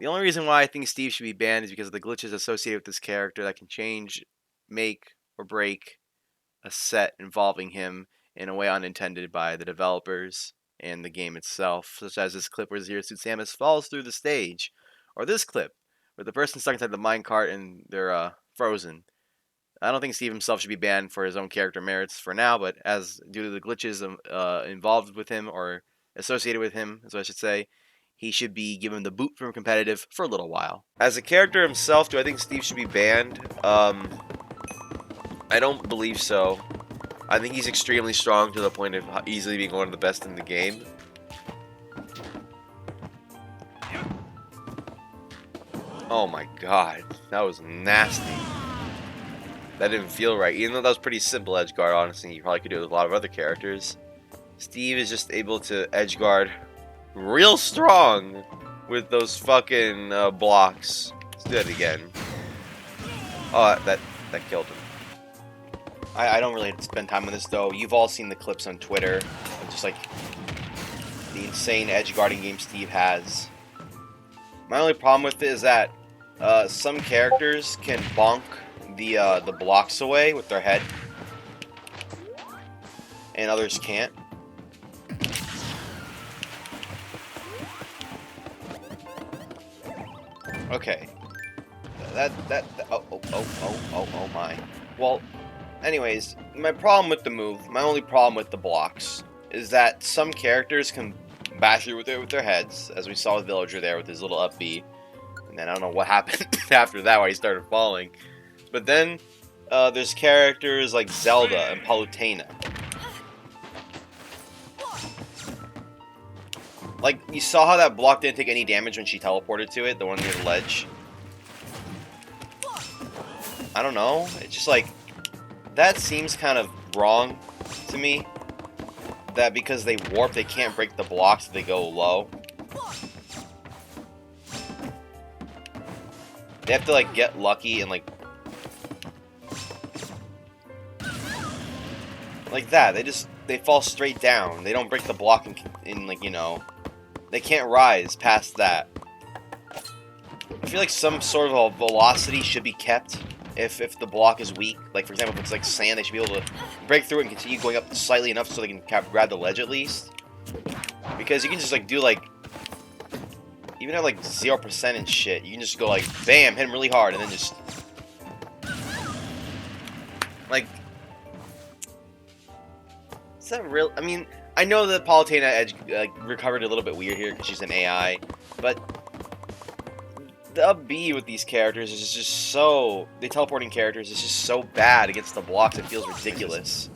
The only reason why I think Steve should be banned is because of the glitches associated with this character that can change, make, or break a set involving him in a way unintended by the developers and the game itself, such as this clip where Zero Suit Samus falls through the stage, or this clip where the person's stuck inside the minecart and they're frozen. I don't think Steve himself should be banned for his own character merits for now, but as due to the glitches involved with him or associated with him, as I should say, he should be given the boot from competitive for a little while. As a character himself, do I think Steve should be banned? I don't believe so. I think he's extremely strong to the point of easily being one of the best in the game. Oh my god, that was nasty. That didn't feel right. Even though that was pretty simple edgeguard, honestly, you probably could do it with a lot of other characters. Steve is just able to edgeguard real strong with those fucking blocks. Let's do that again. Oh, that killed him. I don't really spend time on this though. You've all seen the clips on Twitter of just like the insane edgeguarding game Steve has. My only problem with it is that some characters can bonk the blocks away with their head, and others can't. Okay. Oh my. Well, anyways, my problem with the move, my only problem with the blocks, is that some characters can bash you with their heads, as we saw with Villager there with his little up B, and then I don't know what happened after that, why he started falling. But then there's characters like Zelda and Palutena. Like, you saw how that block didn't take any damage when she teleported to it, the one near the ledge? I don't know, it's just like, that seems kind of wrong to me. That because they warp, they can't break the blocks if they go low. They have to, like, get lucky and, like that. They fall straight down. They don't break the block in like, you know, they can't rise past that. I feel like some sort of a velocity should be kept if the block is weak. Like, for example, if it's like sand, they should be able to break through it and continue going up slightly enough so they can grab the ledge at least. Because you can just like do like, even at like 0% and shit, you can just go like, bam, hit him really hard, and then just like, is that real? I mean, I know that Palutena Edge recovered a little bit weird here because she's an AI, but the up B with these characters is just so, the teleporting characters is just so bad against the blocks, it feels ridiculous.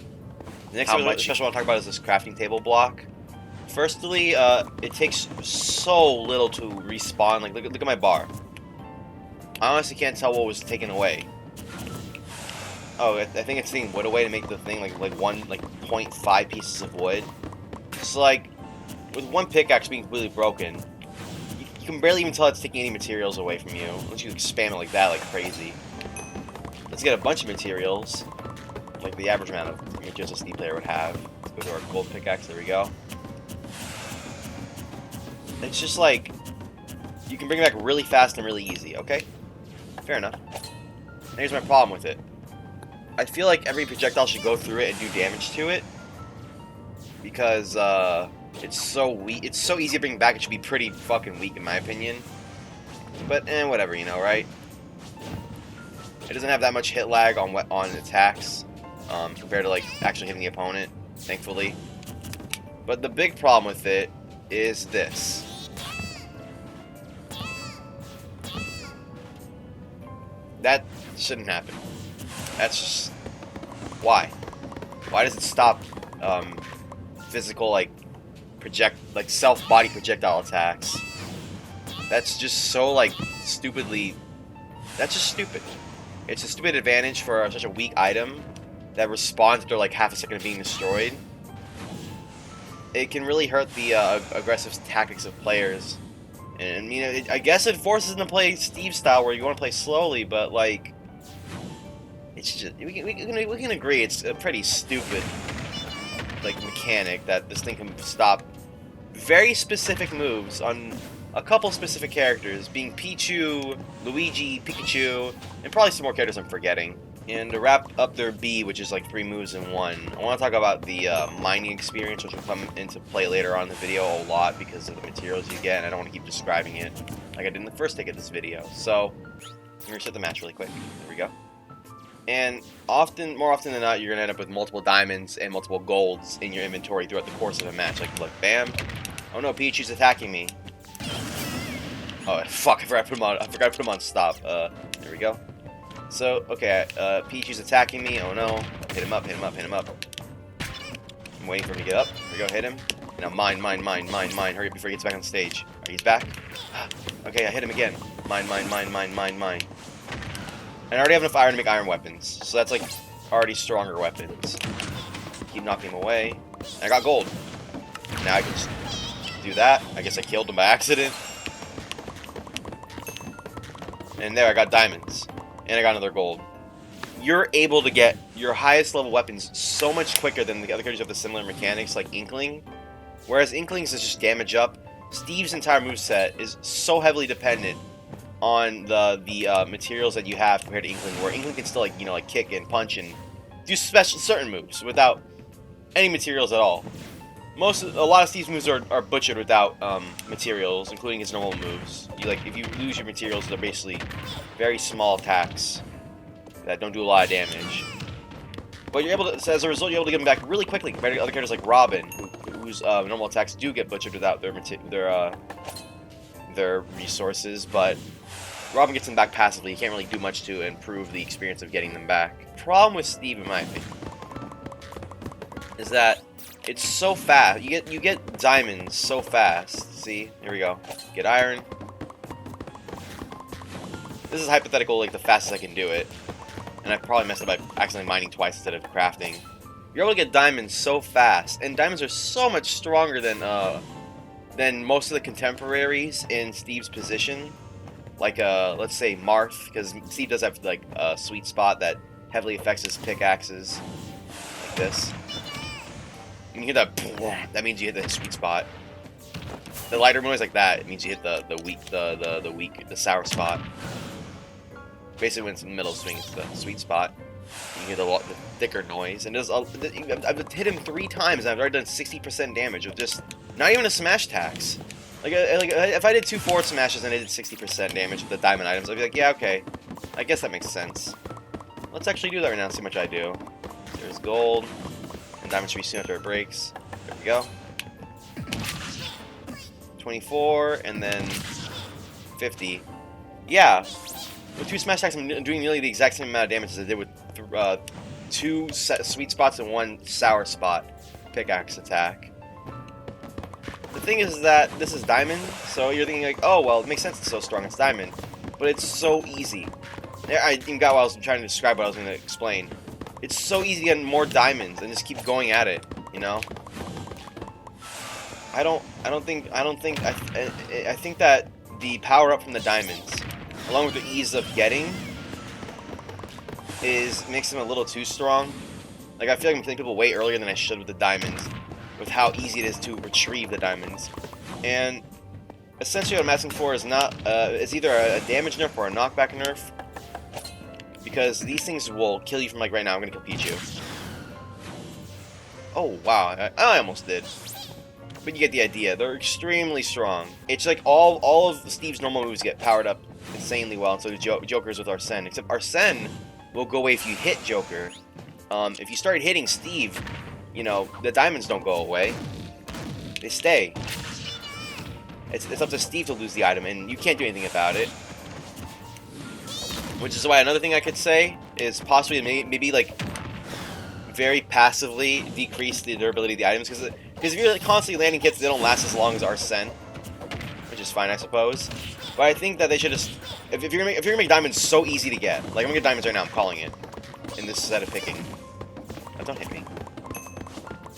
The next one, especially I want to talk about is this crafting table block. Firstly, it takes so little to respawn. Like, look at my bar. I honestly can't tell what was taken away. Oh, I think it's taking wood away to make the thing like 0.5 pieces of wood. So like, with one pickaxe being completely broken, you can barely even tell it's taking any materials away from you once you spam it like that, like crazy. Let's get a bunch of materials, like the average amount of materials a Steam player would have. Let's go to our gold pickaxe. There we go. It's just like, you can bring it back really fast and really easy, okay? Fair enough. And here's my problem with it. I feel like every projectile should go through it and do damage to it. Because, it's so weak. It's so easy to bring back, it should be pretty fucking weak in my opinion. But, whatever, you know, right? It doesn't have that much hit lag on attacks, compared to, like, actually hitting the opponent, thankfully. But the big problem with it is this. That shouldn't happen. That's just, why? Why does it stop physical like self-body projectile attacks? That's just so like stupidly. That's just stupid. It's a stupid advantage for such a weak item that responds after like half a second of being destroyed. It can really hurt the aggressive tactics of players. And you know, I guess it forces them to play Steve style, where you want to play slowly, but like, it's just we can agree it's a pretty stupid like mechanic that this thing can stop very specific moves on a couple specific characters, being Pichu, Luigi, Pikachu, and probably some more characters I'm forgetting. And to wrap up their B, which is like 3 moves in one, I want to talk about the mining experience, which will come into play later on in the video a lot because of the materials you get, and I don't want to keep describing it like I did in the first take of this video. So, I'm going to reset the match really quick. There we go. And more often than not, you're going to end up with multiple diamonds and multiple golds in your inventory throughout the course of a match. Like, look, bam. Oh no, Pichu's attacking me. Oh, fuck, I forgot to put him on stop. There we go. So, okay, Pichu's attacking me. Oh no. Hit him up, hit him up, hit him up. I'm waiting for him to get up. Here we go, hit him. Now mine. Hurry up before he gets back on stage. Alright, he's back. Okay, I hit him again. Mine. And I already have enough iron to make iron weapons. So that's like already stronger weapons. Keep knocking him away. And I got gold. Now I can just do that. I guess I killed him by accident. And there, I got diamonds. And I got another gold. You're able to get your highest level weapons so much quicker than the other characters who have the similar mechanics, like Inkling. Whereas Inkling's is just damage up. Steve's entire moveset is so heavily dependent on the materials that you have compared to Inkling, where Inkling can still like kick and punch and do certain moves without any materials at all. A lot of Steve's moves are butchered without materials, including his normal moves. If you lose your materials, they're basically very small attacks that don't do a lot of damage. But you're able to, so as a result, you're able to get them back really quickly compared to other characters like Robin, whose normal attacks do get butchered without their resources. But Robin gets them back passively. You can't really do much to improve the experience of getting them back. Problem with Steve, in my opinion, is that it's so fast. You get diamonds so fast. See? Here we go. Get iron. This is hypothetical, like the fastest I can do it. And I probably messed up by accidentally mining twice instead of crafting. You're able to get diamonds so fast, and diamonds are so much stronger than most of the contemporaries in Steve's position. Like let's say Marth, because Steve does have like a sweet spot that heavily affects his pickaxes, like this. And you hear that, that means you hit the sweet spot. The lighter noise like that, it means you hit the sour spot. Basically, when it's in the middle swing, it's the sweet spot. You hear the thicker noise, and I've hit him 3 times, and I've already done 60% damage with just not even a smash tax. Like if I did 2 forward smashes and I did 60% damage with the diamond items, I'd be like, yeah, okay, I guess that makes sense. Let's actually do that right now and see how much I do. There's gold, and diamond should be soon after it breaks. There we go. 24, and then 50. Yeah. With 2 smash attacks, I'm doing nearly the exact same amount of damage as I did with 2 sweet spots and 1 sour spot pickaxe attack. The thing is that this is diamond, so you're thinking like, oh well, it makes sense it's so strong, it's diamond. But it's so easy. I even got what I was trying to describe, what I was going to explain. It's so easy to get more diamonds and just keep going at it, you know? I think that the power up from the diamonds, along with the ease of getting, makes them a little too strong. Like, I feel like I'm hitting people way earlier than I should with the diamonds, with how easy it is to retrieve the diamonds. And essentially what I'm asking for is it's either a damage nerf or a knockback nerf, because these things will kill you from, like, right now. I'm gonna kill Pichu. Oh wow, I almost did. But you get the idea. They're extremely strong. It's like all of Steve's normal moves get powered up insanely well, and so do Joker's with Arsene. Except Arsene will go away if you hit Joker. If you start hitting Steve, you know, the diamonds don't go away. They stay. It's up to Steve to lose the item, and you can't do anything about it. Which is why another thing I could say is possibly maybe like very passively decrease the durability of the items, because if you're like constantly landing hits, they don't last as long as Arsene, which is fine, I suppose. But I think that they should just, if you're gonna make diamonds so easy to get, like I'm gonna get diamonds right now, I'm calling it in this set of picking. Oh, don't hit me.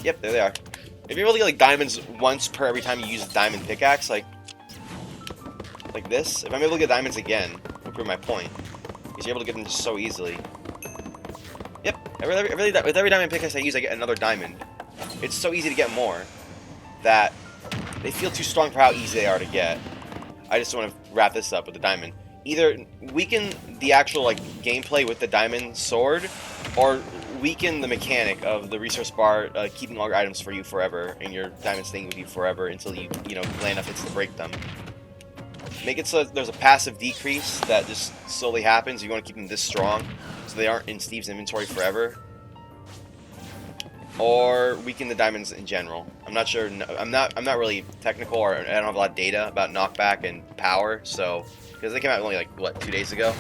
Yep, there they are. If you're able to get like diamonds once per every time you use a diamond pickaxe, like this, if I'm able to get diamonds again, I'll prove my point. Because you're able to get them just so easily. Yep, with every diamond pickaxe I use, I get another diamond. It's so easy to get more that they feel too strong for how easy they are to get. I just want to wrap this up with the diamond. Either weaken the actual like gameplay with the diamond sword, or weaken the mechanic of the resource bar keeping all your items for you forever, and your diamonds staying with you forever until you land enough hits to break them. Make it so there's a passive decrease that just slowly happens. You want to keep them this strong, so they aren't in Steve's inventory forever. Or weaken the diamonds in general. I'm not sure. I'm not really technical, or I don't have a lot of data about knockback and power. So because they came out only like what 2 days ago.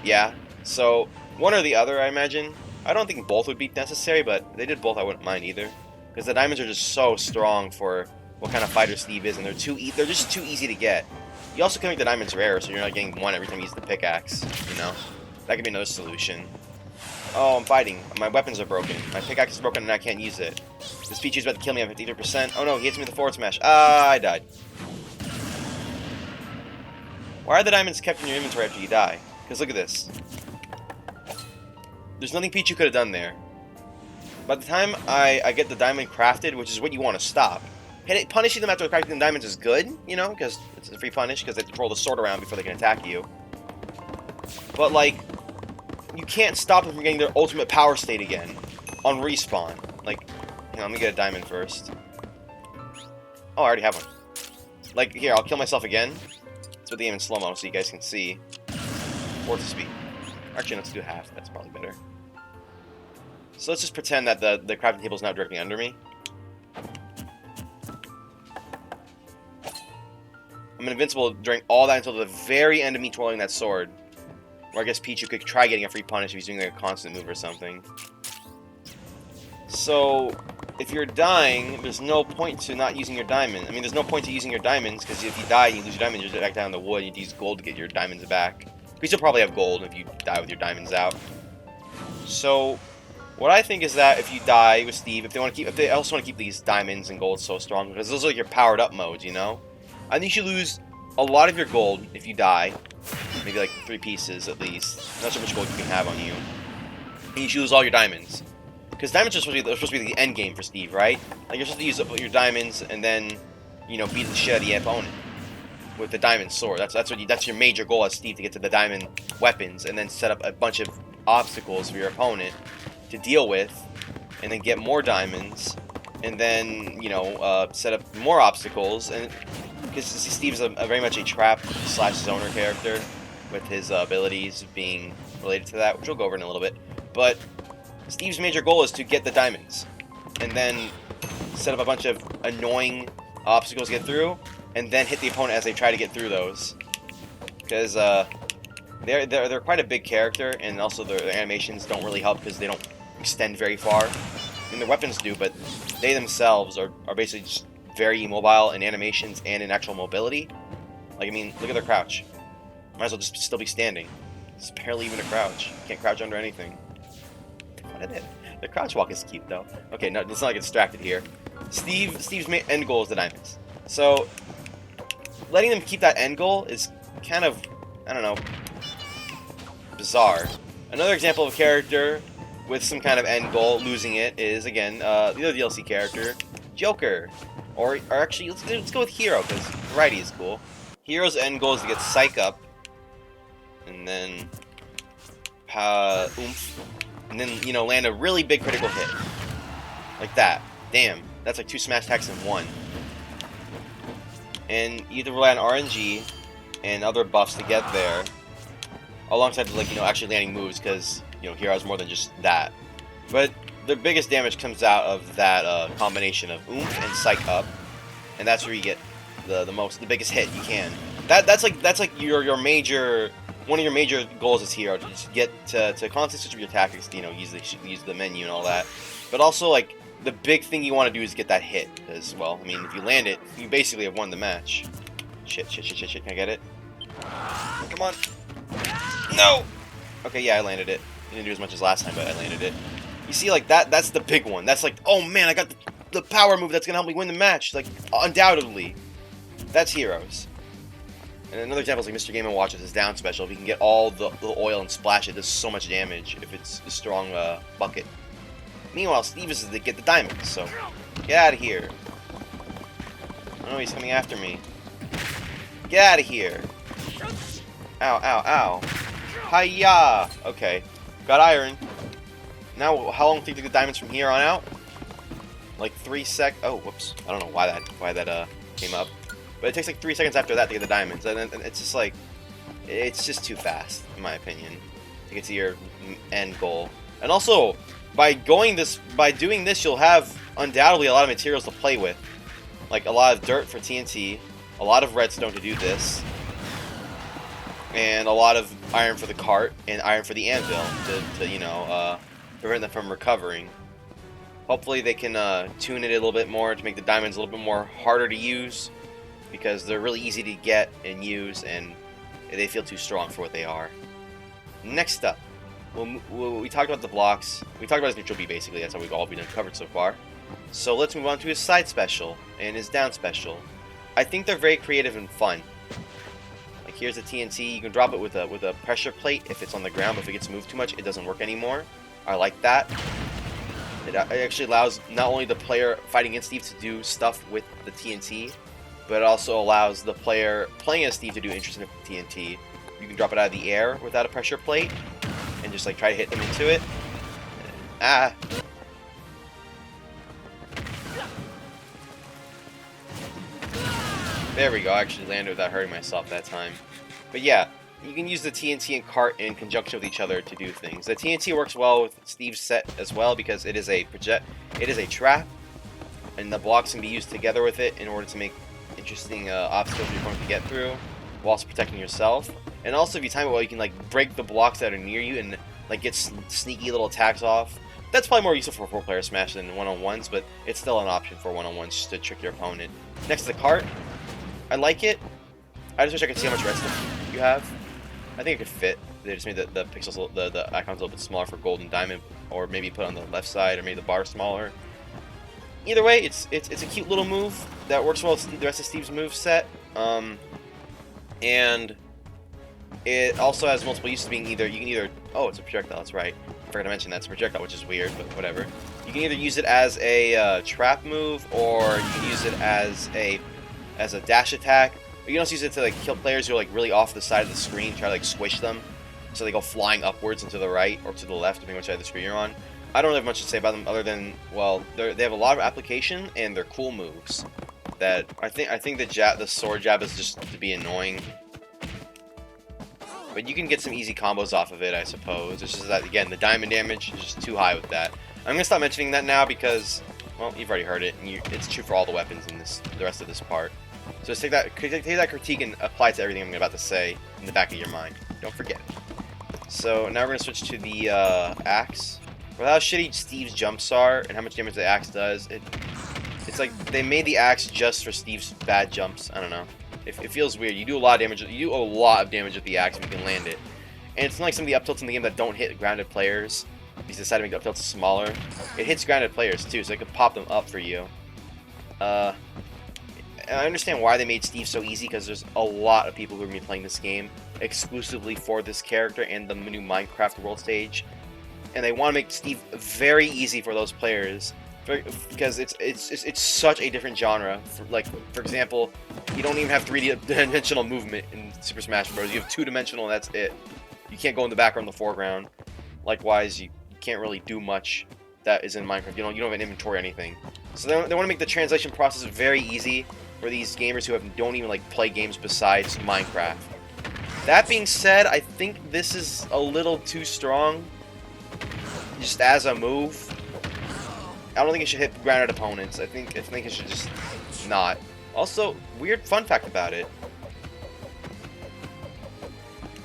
Yeah. So one or the other, I imagine. I don't think both would be necessary, but if they did both, I wouldn't mind either. Because the diamonds are just so strong for what kind of fighter Steve is, and they're just too easy to get. You also can make the diamonds rare, so you're not getting one every time you use the pickaxe. That could be another solution. Oh, I'm fighting. My weapons are broken. My pickaxe is broken and I can't use it. This Pichu's about to kill me at 53%. Oh no, he hits me with the forward smash. Ah, I died. Why are the diamonds kept in your inventory after you die? Because look at this. There's nothing Pichu could have done there. By the time I get the diamond crafted, which is what you want to stop, punishing them after crafting the diamonds is good, because it's a free punish, because they have to roll the sword around before they can attack you. But, like, you can't stop them from getting their ultimate power state again on respawn. Like, let me get a diamond first. Oh, I already have one. Like, here, I'll kill myself again. Let's put the aim in slow-mo so you guys can see. Fourth speed. Actually, let's do half. That's probably better. So let's just pretend that the crafting table is now directly under me. I'm invincible during all that until the very end of me twirling that sword. Or I guess Pichu could try getting a free punish if he's doing like a constant move or something. So, if you're dying, there's no point to not using your diamond. I mean, there's no point to using your diamonds, because if you die and you lose your diamonds, you're back down in the wood, you need to use gold to get your diamonds back. Because you'll probably have gold if you die with your diamonds out. So, what I think is that if you die with Steve, if they also want to keep these diamonds and gold so strong, because those are like your powered up modes, I think you should lose a lot of your gold if you die. Maybe like 3 pieces at least. I'm not sure how much gold you can have on you. And you should lose all your diamonds. Because diamonds are supposed to be the end game for Steve, right? Like you're supposed to use up your diamonds and then, beat the shit out of the opponent with the diamond sword. That's your major goal as Steve, to get to the diamond weapons and then set up a bunch of obstacles for your opponent to deal with, and then get more diamonds, and then set up more obstacles. And because Steve is very much a trap / zoner character, with his abilities being related to that, which we'll go over in a little bit. But Steve's major goal is to get the diamonds, and then set up a bunch of annoying obstacles to get through, and then hit the opponent as they try to get through those. Because they're quite a big character, and also their animations don't really help because they don't extend very far. I mean, their weapons do, but they themselves are basically just very immobile in animations and in actual mobility. Like, I mean, look at their crouch. Might as well just still be standing. It's barely even a crouch. Can't crouch under anything. What is it? The crouch walk is cute, though. Okay, no, let's not get distracted here. Steve's main end goal is the diamonds. So, letting them keep that end goal is kind of, I don't know, bizarre. Another example of a character with some kind of end goal losing it is, again, the other DLC character, Joker. Or actually, let's go with Hero, because variety is cool. Hero's end goal is to get Psych up, and then oomph, and then land a really big critical hit, like that. Damn, that's like 2 smash attacks in 1. And you either rely on RNG and other buffs to get there, alongside actually landing moves, because Hero has more than just that. But the biggest damage comes out of that combination of oomph and psych up, and that's where you get the biggest hit you can. That's like your major, one of your major goals as Hero, to just get to constantly switch up your tactics, use the menu and all that. But also, like, the big thing you want to do is get that hit, because, well, I mean, if you land it, you basically have won the match. Shit, can I get it? Come on. No! Okay, yeah, I landed it. Didn't do as much as last time, but I landed it. You see, like, that's the big one. That's like, oh man, I got the power move that's gonna help me win the match. Like, undoubtedly. That's Heroes. And another example is like Mr. Game & Watch's his down special. If you can get all the oil and splash it, does so much damage if it's a strong bucket. Meanwhile, Steve is to get the diamonds, so get out of here. Oh, he's coming after me. Get out of here. Ow, ow, ow. Hiya! Okay. Got iron. Now, how long do you think the diamonds from here on out? Like 3 sec. Oh, whoops. I don't know why that came up. But it takes like 3 seconds after that to get the diamonds, and it's just like, it's just too fast, in my opinion, to get to your end goal. And also, by doing this, you'll have undoubtedly a lot of materials to play with, like a lot of dirt for TNT, a lot of redstone to do this, and a lot of iron for the cart and iron for the anvil to you know, prevent them from recovering. Hopefully they can tune it a little bit more to make the diamonds a little bit more harder to use, because they're really easy to get and use, and they feel too strong for what they are. Next up, we talked about the blocks. We talked about his neutral B, basically. That's how we've all been covered so far. So let's move on to his side special and his down special. I think they're very creative and fun. Like, here's the TNT. You can drop it with a pressure plate if it's on the ground, but if it gets moved too much, it doesn't work anymore. I like that. It actually allows not only the player fighting against Steve to do stuff with the TNT, but it also allows the player playing as Steve to do interesting with the TNT. You can drop it out of the air without a pressure plate and just like try to hit them into it. Ah. There we go. I actually landed without hurting myself that time. But yeah, you can use the TNT and cart in conjunction with each other to do things. The TNT works well with Steve's set as well because it is a trap, and the blocks can be used together with it in order to make interesting obstacles you're going to get through, while also protecting yourself. And also, if you time it well, you can like break the blocks that are near you and like get sneaky little attacks off. That's probably more useful for 4-player Smash than one-on-ones, but it's still an option for one-on-ones just to trick your opponent. Next to the cart, I like it. I just wish I could see how much redstone you have. I think it could fit. They just made the pixels, the icons a little bit smaller for gold and diamond, or maybe put on the left side, or maybe the bar smaller. Either way, it's a cute little move that works well with the rest of Steve's move set, and it also has multiple uses. Being either oh, it's a projectile. That's right. I forgot to mention that's a projectile, which is weird, but whatever. You can either use it as a trap move, or you can use it as a dash attack. You can also use it to like kill players who are like really off the side of the screen, try to like squish them, so they go flying upwards and to the right or to the left, depending on which side of the screen you're on. I don't have much to say about them other than, well, they have a lot of application and they're cool moves. That I think the sword jab is just to be annoying, but you can get some easy combos off of it, I suppose. It's just that again, the diamond damage is just too high with that. I'm gonna stop mentioning that now because, well, you've already heard it, and it's true for all the weapons in the rest of this part. So just take that critique and apply it to everything I'm about to say in the back of your mind. Don't forget it. So now we're gonna switch to the axe. With how shitty Steve's jumps are and how much damage the axe does, it's like they made the axe just for Steve's bad jumps. I don't know. It feels weird. You do a lot of damage. You do a lot of damage with the axe if you can land it. And it's not like some of the up tilts in the game that don't hit grounded players. These decide to make the up tilts smaller. It hits grounded players too, so it can pop them up for you. I understand why they made Steve so easy, because there's a lot of people who are going to be playing this game exclusively for this character and the new Minecraft world stage, and they want to make Steve very easy for those players because it's such a different genre. For example, you don't even have 3-dimensional movement in Super Smash Bros. You have 2-dimensional, and that's it. You can't go in the background or the foreground. Likewise, you can't really do much that is in Minecraft. You don't have an inventory or anything. So they want to make the translation process very easy for these gamers who don't even like play games besides Minecraft. That being said, I think this is a little too strong just as a move. I don't think it should hit grounded opponents. I think it should just not. Also, weird fun fact about it.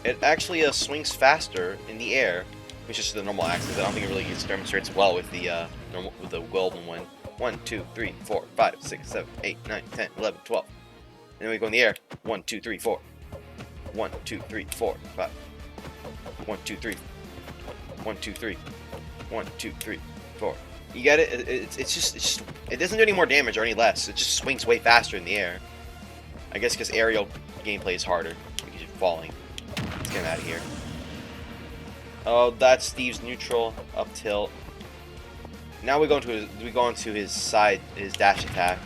It actually swings faster in the air, which is the normal axis. I don't think it really demonstrates well with the golden one. 1, 2, 3, 4, 5, 6, 7, 8, 9, 10, 11, 12. And then we go in the air. 1, 2, 3, 4. 1, 2, 3, 4, 5. 1, 2, 3. 1, 2, 3. 1, 2, 3, 4. You get it? It's just it doesn't do any more damage or any less. It just swings way faster in the air. I guess because aerial gameplay is harder because you're falling. Let's get him out of here. Oh, that's Steve's neutral up tilt. Now we go into his side, his dash attack,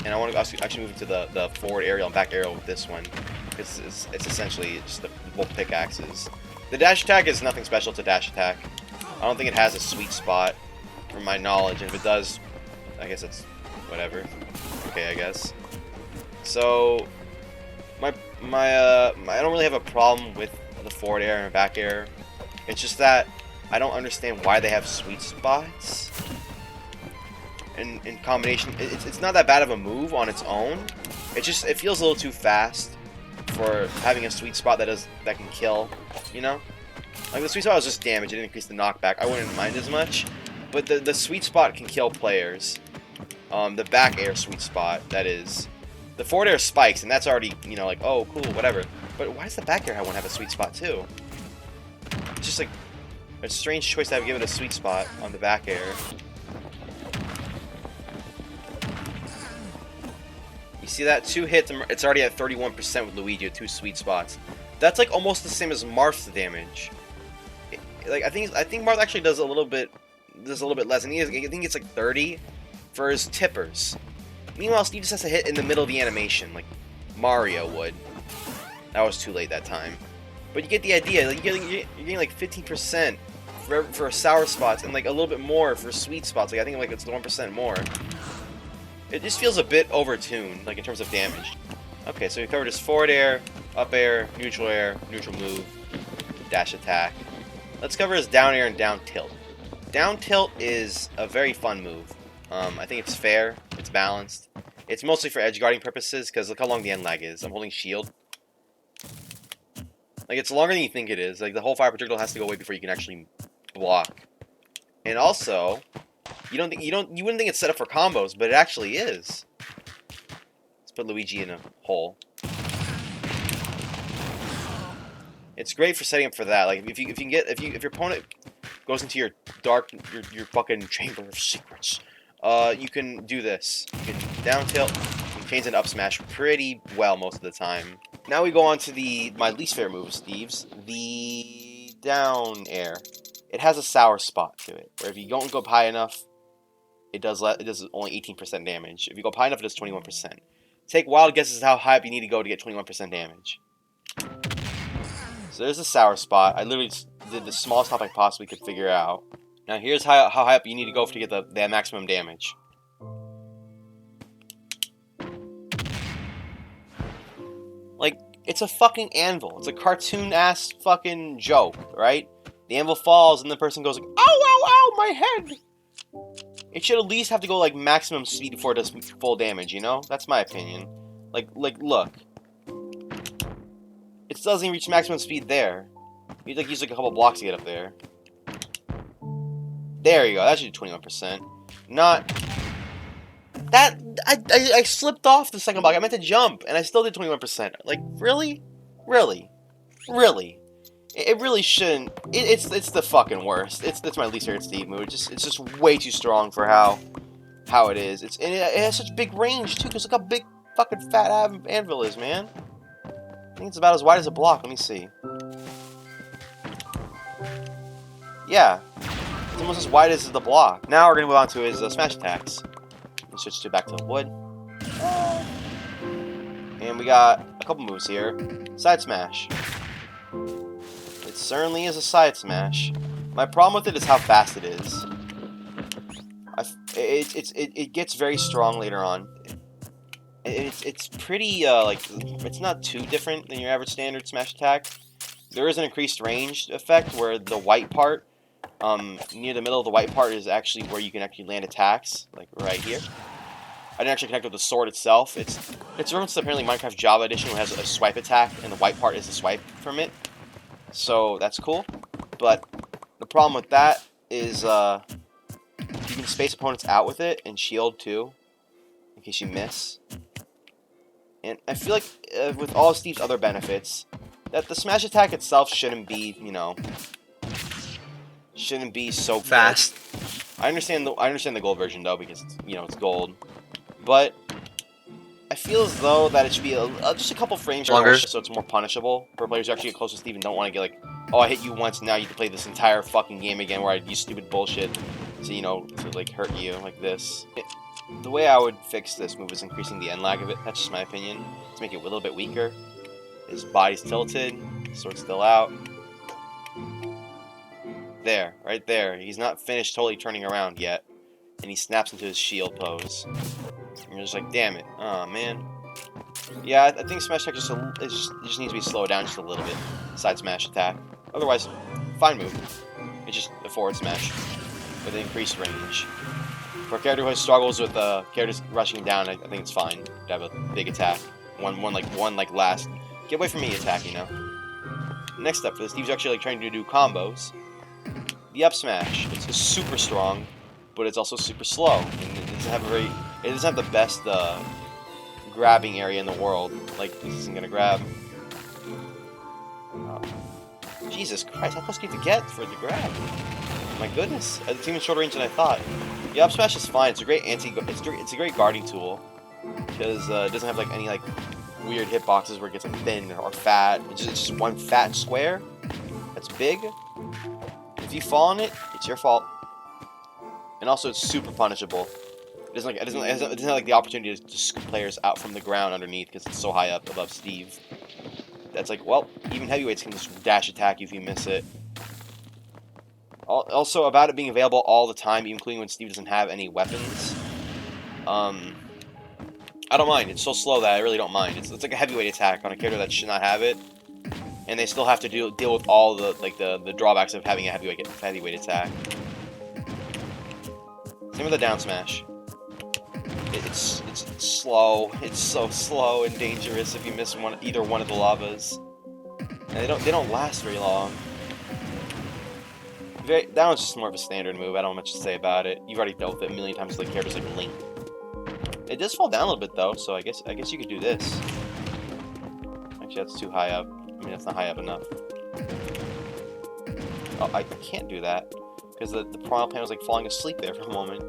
and I want to actually move into the forward aerial and back aerial with this one. It's essentially just the both pickaxes. The dash attack is nothing special to dash attack. I don't think it has a sweet spot, from my knowledge, and if it does, I guess it's whatever. Okay, I guess. So, I don't really have a problem with the forward air and back air. It's just that I don't understand why they have sweet spots. In combination, it's not that bad of a move on its own. It feels a little too fast for having a sweet spot that can kill. You know, like the sweet spot was just damage. It didn't increase the knockback. I wouldn't mind as much. But the sweet spot can kill players. The back air sweet spot, that is. The forward air spikes, and that's already, you know, like, oh, cool, whatever. But why does the back air one have a sweet spot, too? It's just, like, a strange choice to have given it a sweet spot on the back air. You see that? 2 hits, and it's already at 31% with Luigi with 2 sweet spots. That's, like, almost the same as Marth's damage. Like, I think Marth actually does a little bit less. I think it's, like, 30 for his tippers. Meanwhile, Steve just has to hit in the middle of the animation, like Mario would. That was too late that time. But you get the idea. Like, you're getting like 15% for sour spots, and like a little bit more for sweet spots. Like, I think like it's 1% more. It just feels a bit overtuned, like in terms of damage. Okay, so we covered his forward air, air, neutral move, dash attack. Let's cover his down air and down tilt. Down tilt is a very fun move. I think it's fair, it's balanced. It's mostly for edge guarding purposes, because look how long the end lag is. I'm holding shield. Like, it's longer than you think it is. Like, the whole fire projectile has to go away before you can actually block. And also, you wouldn't think it's set up for combos, but it actually is. Let's put Luigi in a hole. It's great for setting up for that. Like, if your opponent goes into your fucking chamber of secrets, you can do this. You can down tilt, you can change an up smash pretty well most of the time. Now we go on to my least favorite move, Steve's, the down air. It has a sour spot to it, where if you don't go up high enough, it does only 18% damage. If you go up high enough, it does 21%. Take wild guesses how high up you need to go to get 21% damage. So there's a sour spot. I literally just did the smallest hop I possibly could figure out. Now here's how high up you need to go to get the maximum damage. Like, it's a fucking anvil. It's a cartoon-ass fucking joke, right? The anvil falls and the person goes like, ow, ow, ow, my head! It should at least have to go like maximum speed before it does full damage, you know? That's my opinion. Like, look. It doesn't even reach maximum speed there. You like use like a couple blocks to get up there. There you go. That should do 21%. Not that I slipped off the second block. I meant to jump, and I still did 21%. Like, really, really, really. It really shouldn't. It's the fucking worst. It's my least favorite Steve move. It's just way too strong for how it is. It has such big range too. Cause look how big fucking fat anvil is, man. I think it's about as wide as a block. Let me see. Yeah. It's almost as wide as the block. Now we're going to move on to his smash attacks. Let's switch back to wood. And we got a couple moves here. Side smash. It certainly is a side smash. My problem with it is how fast it is. It gets very strong later on. It's pretty, like, it's not too different than your average standard smash attack. There is an increased range effect where the white part, near the middle of the white part is actually where you can actually land attacks, like right here. I didn't actually connect with the sword itself. It's referenced to apparently Minecraft Java Edition, which has a swipe attack, and the white part is the swipe from it. So that's cool. But the problem with that is you can space opponents out with it and shield too, in case you miss. And I feel like with all of Steve's other benefits, that the smash attack itself shouldn't be, you know, shouldn't be so fast. I understand the gold version though, because you know it's gold, but I feel as though that it should be just a couple frames longer, so it's more punishable for players who actually get close to Steve and don't want to get like, oh, I hit you once, now you have to play this entire fucking game again where I use stupid bullshit to, you know, to like hurt you like this. The way I would fix this move is increasing the end lag of it. That's just my opinion. To make it a little bit weaker. His body's tilted. Sword's still out. There, right there. He's not finished totally turning around yet. And he snaps into his shield pose. And you're just like, damn it. Oh, man. Yeah, I think smash attack it just needs to be slowed down just a little bit. Side smash attack. Otherwise, fine move. It's just a forward smash with increased range. For a character who struggles with characters rushing down, I think it's fine to have a big attack. One last get away from me attack, you know. Next up for this, Steve's actually like trying to do combos. The up smash. It's super strong, but it's also super slow, and it doesn't have the best grabbing area in the world. Like, this isn't gonna grab. Oh. Jesus Christ, how close do you have to get for it to grab? My goodness, it's even shorter range than I thought. The up smash is fine. It's a great it's a great guarding tool because it doesn't have like any like weird hitboxes where it gets like thin or fat. It's just one fat square that's big. If you fall on it, it's your fault. And also, it's super punishable. It doesn't have like the opportunity to scoop players out from the ground underneath because it's so high up above Steve. That's like, well, even heavyweights can just dash attack you if you miss it. Also, about it being available all the time, including when Steve doesn't have any weapons. I don't mind. It's so slow that I really don't mind. It's like a heavyweight attack on a character that should not have it, and they still have to deal with all the drawbacks of having a heavyweight attack. Same with the down smash. It's slow. It's so slow and dangerous if you miss either one of the lavas. And they don't last very long. That one's just more of a standard move. I don't have much to say about it. You've already dealt with it a million times with like characters like Link. It does fall down a little bit though, so I guess you could do this. Actually, that's too high up. I mean, that's not high up enough. Oh, I can't do that because the piranha plant was like falling asleep there for a moment.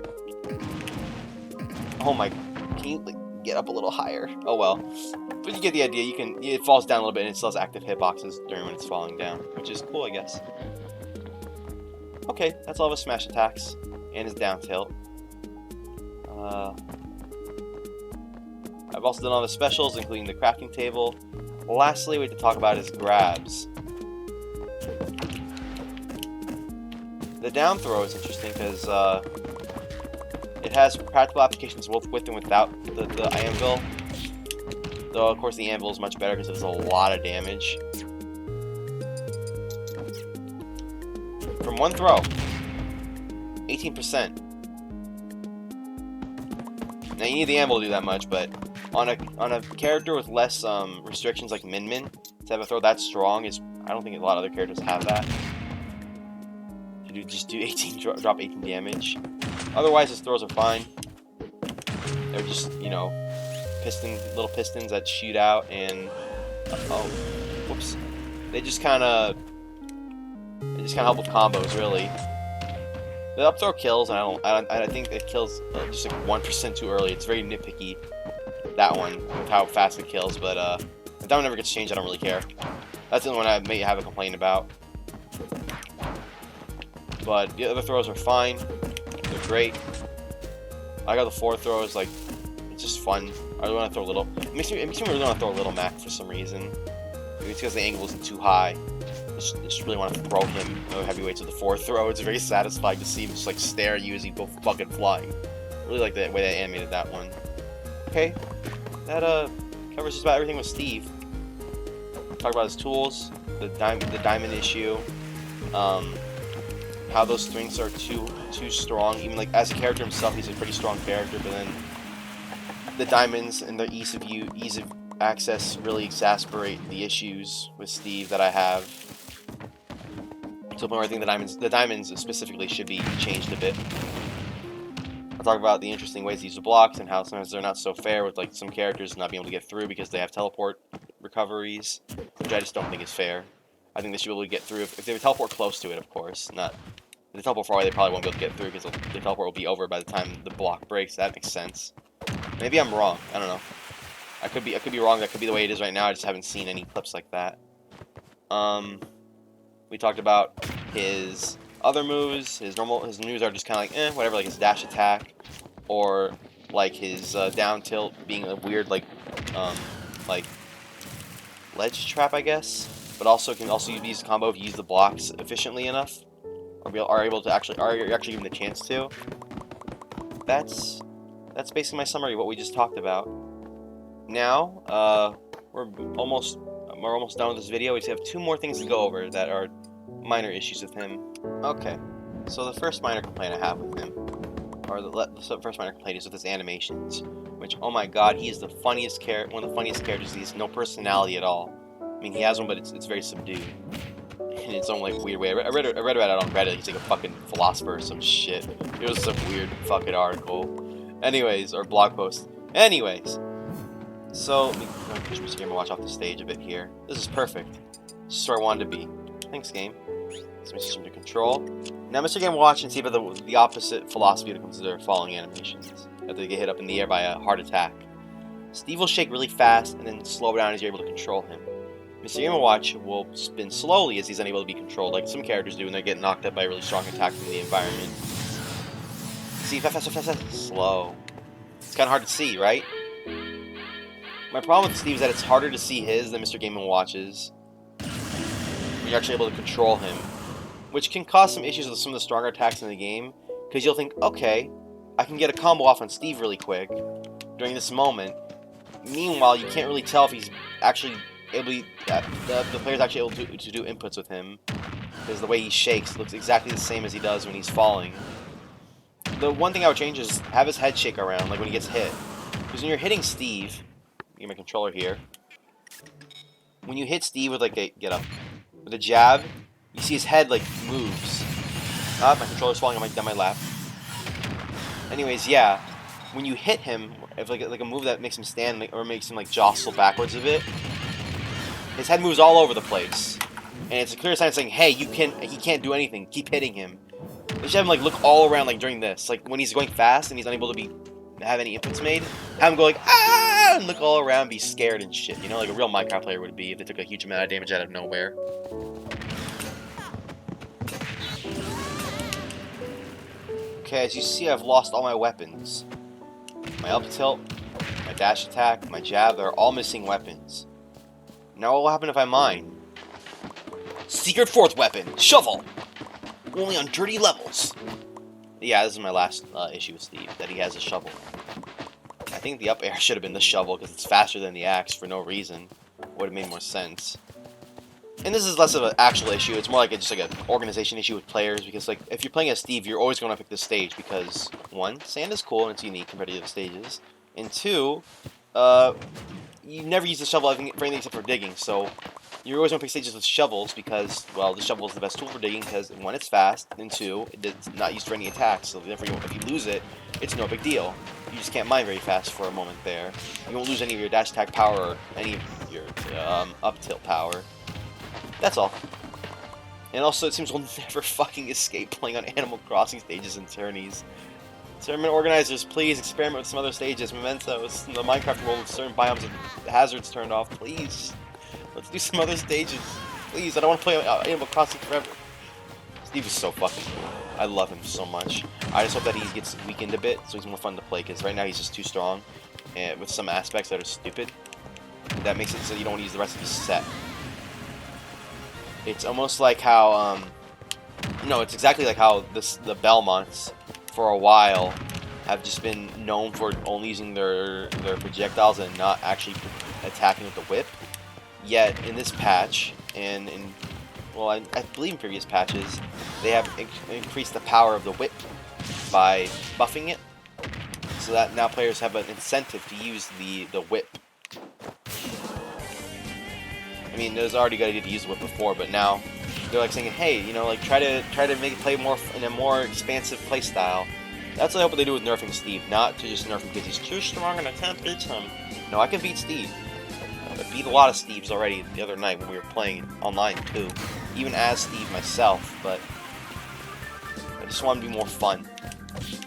Oh my! Can you like get up a little higher? Oh well. But you get the idea. It falls down a little bit and it still has active hitboxes during when it's falling down, which is cool, I guess. Okay, that's all of his smash attacks and his down tilt. I've also done all the specials, including the crafting table. Lastly, we have to talk about his grabs. The down throw is interesting because it has practical applications both with and without the anvil. Though, of course, the anvil is much better because it does a lot of damage. From one throw, 18%. Now you need the anvil to do that much, but on a character with less restrictions like Min Min, to have a throw that strong is I don't think a lot of other characters have that. To just do 18 drop 18 damage. Otherwise, his throws are fine. They're just little pistons that shoot out and whoops. They just kind of help with combos, really. The up throw kills, and I think it kills just like 1% too early. It's very nitpicky, that one, with how fast it kills. But if that one never gets changed, I don't really care. That's the one I may have a complaint about. But the other throws are fine. They're great. I got the four throws, like, it's just fun. I really want to throw a little. It makes me really want to throw a little Mac for some reason. Maybe it's because the angle isn't too high. I just really want to throw him heavyweights with the fourth throw. It's very satisfying to see him just like stare at you as he go fucking flying. I really like the way they animated that one. Okay, that covers just about everything with Steve. Talk about his tools, the diamond issue, how those strengths are too strong. Even like as a character himself, he's a pretty strong character, but then the diamonds and the ease of access really exacerbate the issues with Steve that I have. To the point where I think the diamonds specifically should be changed a bit. I'll talk about the interesting ways to use the blocks and how sometimes they're not so fair with like some characters not being able to get through because they have teleport recoveries, which I just don't think is fair. I think they should be able to get through if they teleport close to it, of course. Not if they teleport far away, they probably won't be able to get through because the teleport will be over by the time the block breaks. That makes sense. Maybe I'm wrong. I don't know. I could be wrong. That could be the way it is right now. I just haven't seen any clips like that. We talked about his other moves. His moves are just kind of like whatever, like his dash attack, or like his down tilt being a weird like ledge trap, I guess, but also can also use the combo if you use the blocks efficiently enough, or are able to actually given the chance to. That's basically my summary of what we just talked about. Now, we're almost done with this video. We just have 2 more things to go over that are minor issues with him. Okay, so the first minor complaint I have with him, or the first minor complaint, is with his animations. Which, oh my god, he is the funniest one of the funniest characters. He has no personality at all. I mean, he has one, but it's very subdued in its own like weird way. I read about it on Reddit. He's like a fucking philosopher or some shit. It was some weird fucking article. Anyways, or blog post. Anyways, so let me push Mr. Game & Watch off the stage a bit here. This is perfect. This is where I wanted to be. Thanks, game. It's my system to control. Now, Mr. Game & Watch and see about the opposite philosophy when it comes to their falling animations. After they get hit up in the air by a hard attack. Steve will shake really fast and then slow down as you're able to control him. Mr. Game & Watch will spin slowly as he's unable to be controlled, like some characters do when they get knocked up by a really strong attack from the environment. See, fast, slow. It's kind of hard to see, right? My problem with Steve is that it's harder to see his than Mr. Game & Watch's. You're actually able to control him, which can cause some issues with some of the stronger attacks in the game, because you'll think, okay, I can get a combo off on Steve really quick during this moment. Meanwhile, you can't really tell if he's actually able to, the player's actually able to do inputs with him, because the way he shakes looks exactly the same as he does when he's falling. The one thing I would change is have his head shake around, like when he gets hit. Because when you're hitting Steve, get my controller here. When you hit Steve with like with a jab, you see his head like moves. Ah, my controller's falling down my lap. Anyways, yeah, when you hit him, if like a move that makes him stand or makes him like jostle backwards a bit, his head moves all over the place, and it's a clear sign saying, "Hey, he can't do anything. Keep hitting him." You should have him like look all around like during this, like when he's going fast and he's unable to have any inputs made. Have him go like ah and look all around, be scared and shit. You know, like a real Minecraft player would be if they took a huge amount of damage out of nowhere. Okay, as you see, I've lost all my weapons. My up tilt, my dash attack, my jab, they're all missing weapons. Now what will happen if I mine? Secret 4th weapon, shovel! Only on dirty levels. Yeah, this is my last issue with Steve, that he has a shovel. I think the up air should have been the shovel, because it's faster than the axe for no reason. Would have made more sense. And this is less of an actual issue, it's more like just like an organization issue with players, because like if you're playing as Steve, you're always going to pick this stage, because 1, sand is cool and it's unique compared to the other stages, and 2, you never use the shovel for anything except for digging, so you're always going to pick stages with shovels, because, well, the shovel is the best tool for digging, because 1, it's fast, and 2, it's not used for any attacks, so therefore if you lose it, it's no big deal. You just can't mine very fast for a moment there. You won't lose any of your dash attack power or any of your up tilt power. That's all. And also, it seems we'll never fucking escape playing on Animal Crossing stages and tourneys. Tournament organizers, please experiment with some other stages, mementos, in the Minecraft world with certain biomes and hazards turned off, please. Let's do some other stages. Please, I don't want to play Animal Crossing forever. Steve is so fucking cool. I love him so much. I just hope that he gets weakened a bit, so he's more fun to play, because right now he's just too strong, and with some aspects that are stupid. That makes it so you don't want to use the rest of his set. It's almost like how, no, it's exactly like how the Belmonts, for a while, have just been known for only using their projectiles and not actually attacking with the whip. Yet, in this patch, and well, I believe in previous patches, they have increased the power of the whip by buffing it, so that now players have an incentive to use the whip. I mean, there's already got to use the whip before, but now they're like saying, hey, you know, like try to make it play more in a more expansive play style. That's what I hope they do with nerfing Steve, not to just nerf him because he's too strong and I can't beat him. No, I can beat Steve. I beat a lot of Steves already the other night when we were playing online too, even as Steve myself. But I just want to be more fun.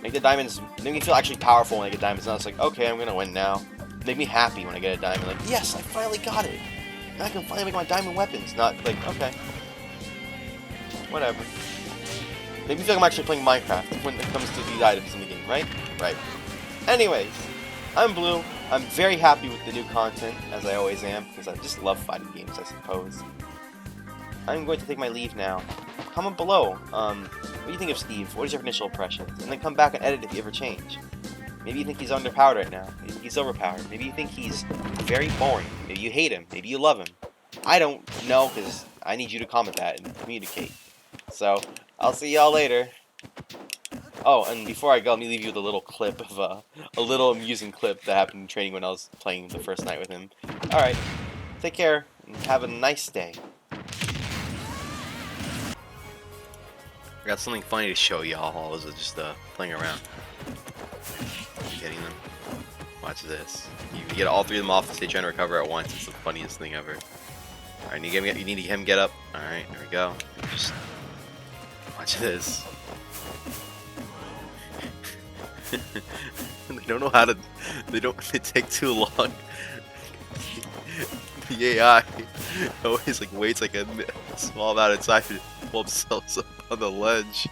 Make the diamonds make me feel actually powerful when I get diamonds. Now it's like, okay, I'm gonna win now. Make me happy when I get a diamond. Like, yes, I finally got it. Now I can finally make my diamond weapons. Not like, okay, whatever. Make me feel like I'm actually playing Minecraft when it comes to these items in the game, right? Right. Anyways, I'm Blue. I'm very happy with the new content, as I always am, because I just love fighting games, I suppose. I'm going to take my leave now. Comment below, what do you think of Steve? What is your initial impressions? And then come back and edit if you ever change. Maybe you think he's underpowered right now. Maybe he's overpowered. Maybe you think he's very boring. Maybe you hate him. Maybe you love him. I don't know, because I need you to comment that and communicate. So, I'll see y'all later. Oh, and before I go, let me leave you with a little clip of a little amusing clip that happened in training when I was playing the first night with him. Alright, take care, and have a nice day. I got something funny to show y'all while I was just playing around. Getting them. Watch this. You get all three of them off the stage trying to recover at once. It's the funniest thing ever. Alright, you need to get him get up. Alright, there we go. Just watch this. They don't know how to. They take too long. The AI always like waits like a small amount of time to pull themselves up on the ledge.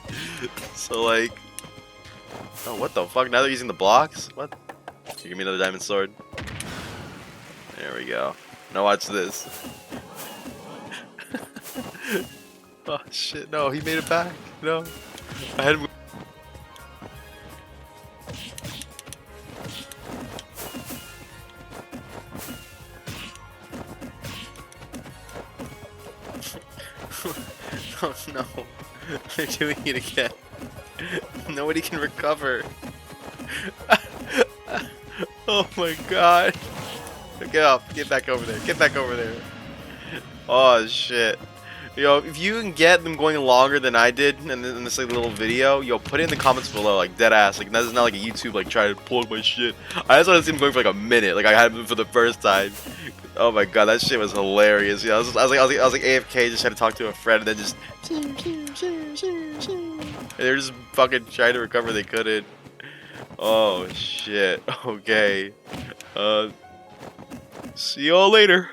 So like, oh what the fuck? Now they're using the blocks. What? You give me another diamond sword. There we go. Now watch this. Oh shit! No, he made it back. No, I had him. Oh no, they're doing it again. Nobody can recover. Oh my god. Get up, get back over there, get back over there. Oh shit. Yo, if you can get them going longer than I did in this like, little video, yo, put it in the comments below, like dead ass. Like that's not like a YouTube like try to plug my shit. I just want to see him going for like a minute, like I had him for the first time. Oh my god, that shit was hilarious. Yeah, I was like AFK, just trying to talk to a friend, and then just and they're just fucking trying to recover. They couldn't. Oh shit. Okay. See y'all later.